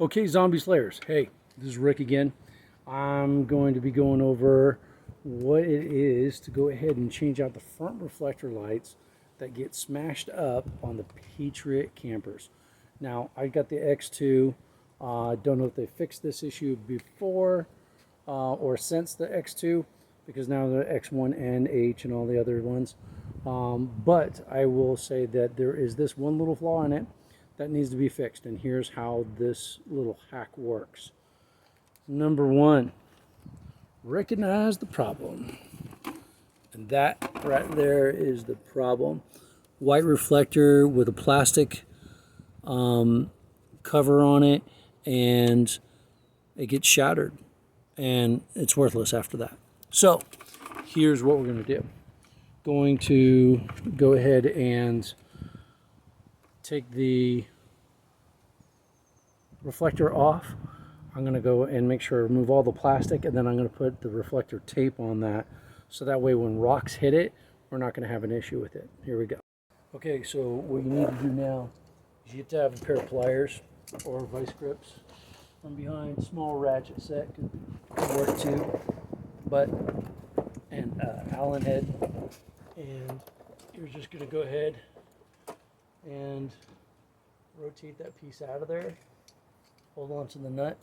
Okay, Zombie Slayers. Hey, this is Rick again. I'm going to be going over what it is to go ahead and change out the front reflector lights that get smashed up on the Patriot campers. Now, I got the X2. Don't know if they fixed this issue before or since the X2, because now the X1 and H and all the other ones. But I will say that there is this one little flaw in it that needs to be fixed, and here's how this little hack works. Number one, recognize the problem, and that right there is the problem. White reflector with a plastic cover on it, and it gets shattered and it's worthless after that. So here's what we're going to do. Going to go ahead and take the reflector off. I'm going to go and make sure to remove all the plastic, and then I'm going to put the reflector tape on that, so that way when rocks hit it, we're not going to have an issue with it. Here we go. Okay, so what you need to do now is you have to have a pair of pliers or vice grips from behind. Small ratchet set could work too, but and Allen head, and you're just going to go ahead and rotate that piece out of there. Hold on to the nut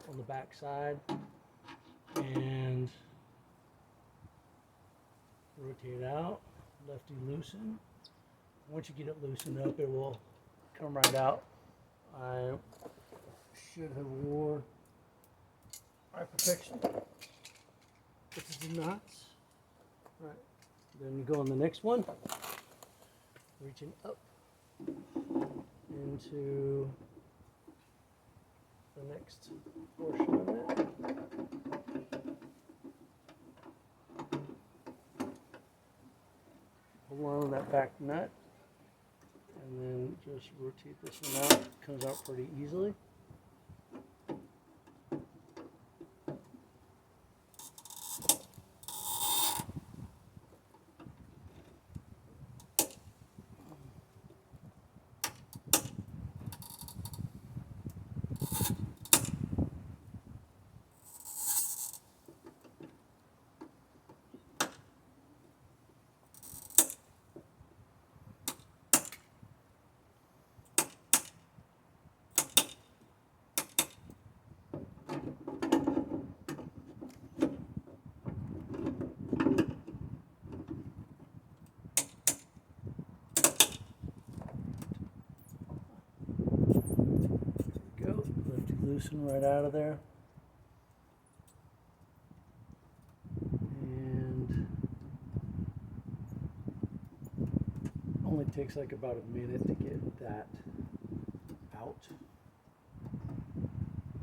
on the back side and rotate it out. Lefty loosen. Once you get it loosened up, it will come right out. I should have wore eye protection. This is the nuts. Right. Then you go on the next one, reaching up into the next portion of it. Hold on to that back nut, and then just rotate this one out. It comes out pretty easily. Loosen right out of there, and only takes like about a minute to get that out.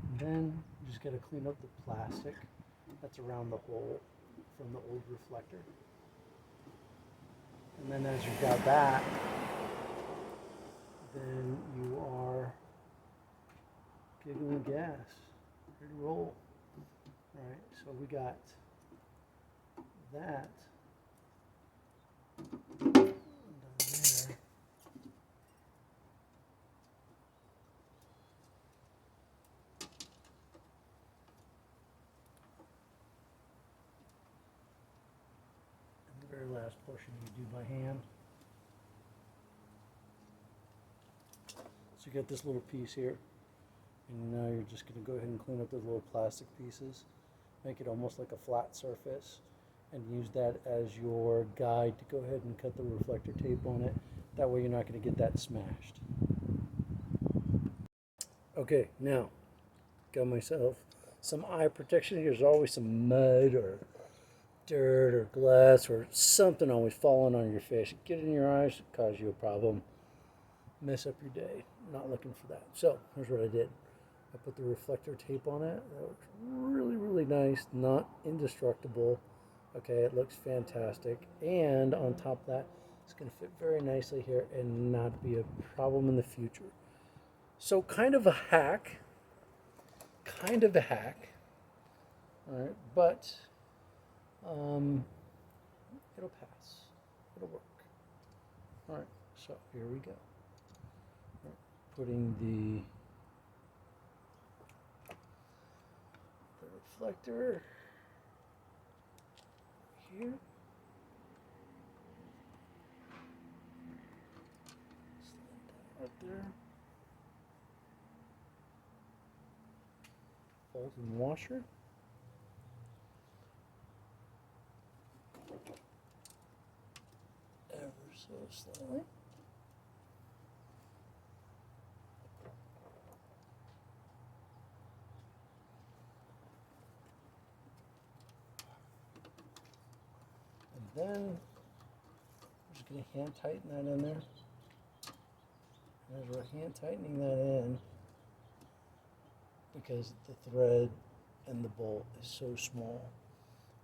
And then you just got to clean up the plastic that's around the hole from the old reflector. And then as you've got that, then you are giggling gas, ready to roll. All right, so we got that down there. And the very last portion you do by hand. So you got this little piece here. And now you're just going to go ahead and clean up those little plastic pieces, make it almost like a flat surface, and use that as your guide to go ahead and cut the reflector tape on it. That way you're not going to get that smashed. Okay, now, got myself some eye protection. There's always some mud or dirt or glass or something always falling on your fish. Get in your eyes, cause you a problem, mess up your day. Not looking for that. So here's what I did. I put the reflector tape on it. That looks really, really nice. Not indestructible. Okay, it looks fantastic. And on top of that, it's going to fit very nicely here and not be a problem in the future. So kind of a hack. Kind of a hack. All right, but it'll pass. It'll work. All right, so here we go. Putting the reflector here. Right there. Bolt and washer. Ever so slightly. And then I'm just going to hand tighten that in there. As we're hand tightening that in, because the thread and the bolt is so small,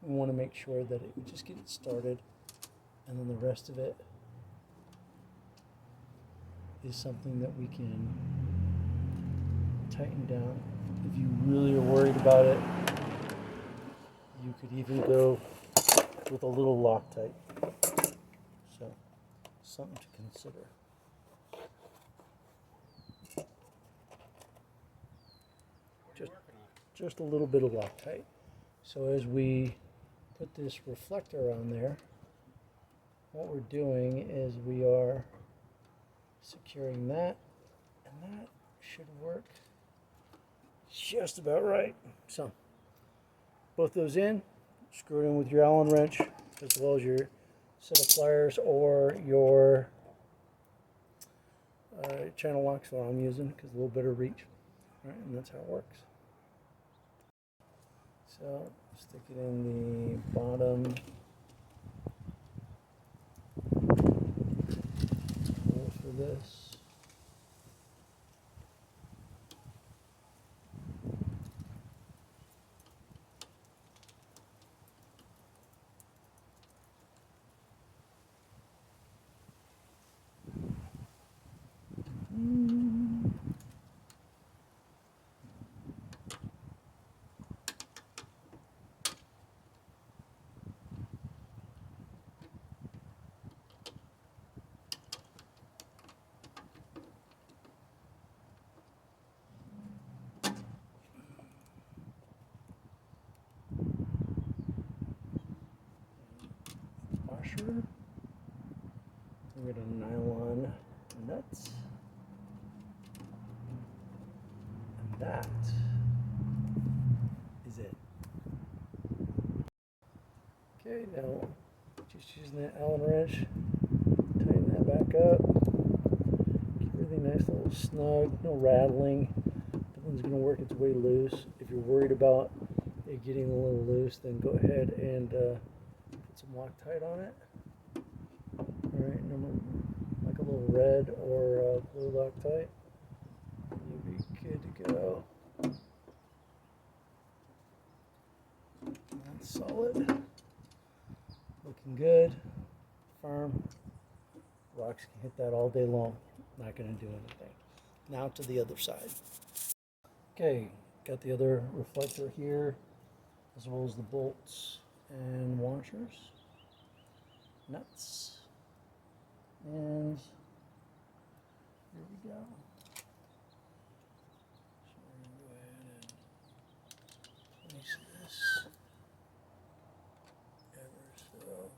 we want to make sure that we just get it started, and then the rest of it is something that we can tighten down. If you really are worried about it, you could even go with a little Loctite. So, something to consider. Just a little bit of Loctite. So as we put this reflector on there, what we're doing is we are securing that, and that should work just about right. So both those in, screw it in with your Allen wrench, as well as your set of pliers or your channel locks, what I'm using, because a little better reach. All right, and that's how it works. So stick it in the bottom hole for this. Washer. We got a nylon nuts. And that is it. Okay, now just using that Allen wrench, tighten that back up. Keep everything nice, little snug, no rattling. Nothing's going to work its way loose. If you're worried about it getting a little loose, then go ahead and put some Loctite on it. Alright, like a little red or blue Loctite. You'll be good to go. That's solid. Looking good. Firm. Rocks can hit that all day long. Not going to do anything. Now to the other side. Okay, got the other reflector here, as well as the bolts and washers, nuts, and here we go. So we're going to go ahead and place this ever so.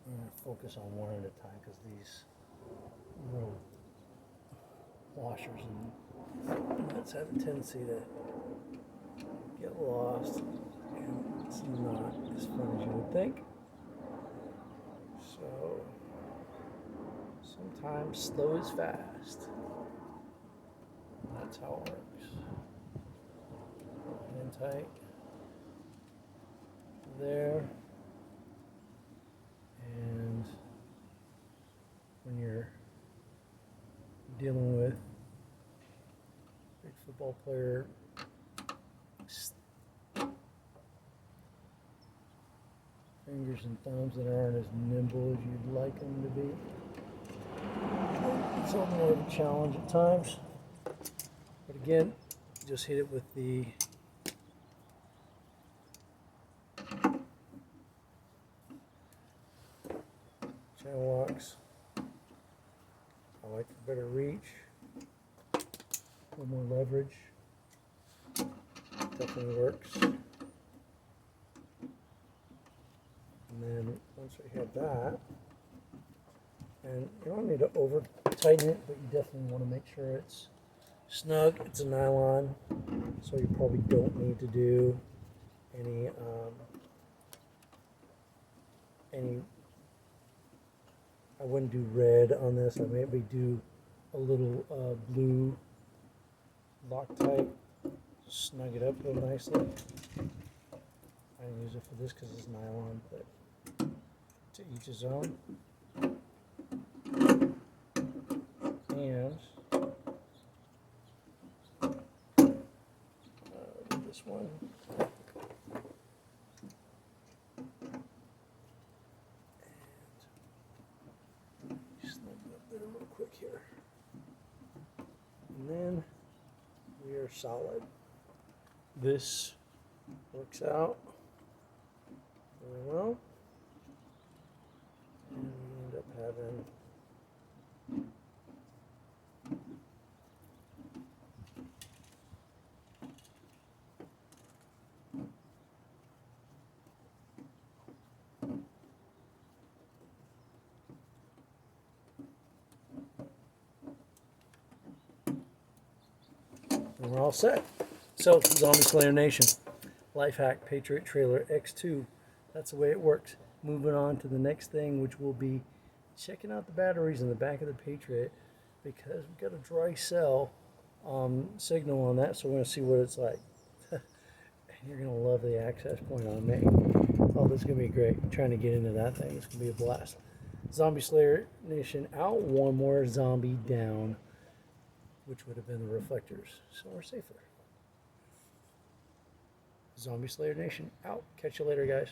I'm going to focus on one at a time because these little washers and nuts have a tendency to get lost, and it's not as fun as you would think. So sometimes slow is fast. That's how it works. Hand tight there. And when you're dealing with a big football player, fingers and thumbs that aren't as nimble as you'd like them to be, it's a little more of a challenge at times. But again, just hit it with the channel locks. I like the better reach, a little more leverage. Definitely works. And then once we have that, and you don't need to over tighten it, but you definitely want to make sure it's snug. It's a nylon, so you probably don't need to do any I wouldn't do red on this. I maybe do a little blue Loctite, snug it up real nicely. I didn't use it for this because it's nylon, but to each his own. And this one. Quick here, and then we are solid. This works out really well, and we end up having and we're all set. So, Zombie Slayer Nation, life hack, Patriot Trailer X2. That's the way it works. Moving on to the next thing, which will be checking out the batteries in the back of the Patriot, because we've got a dry cell signal on that, so we're going to see what it's like. You're going to love the access point on me. Oh, this is going to be great. I'm trying to get into that thing. It's going to be a blast. Zombie Slayer Nation out, one more zombie down, which would have been the reflectors, so we're safer. Zombie Slayer Nation out. Catch you later, guys.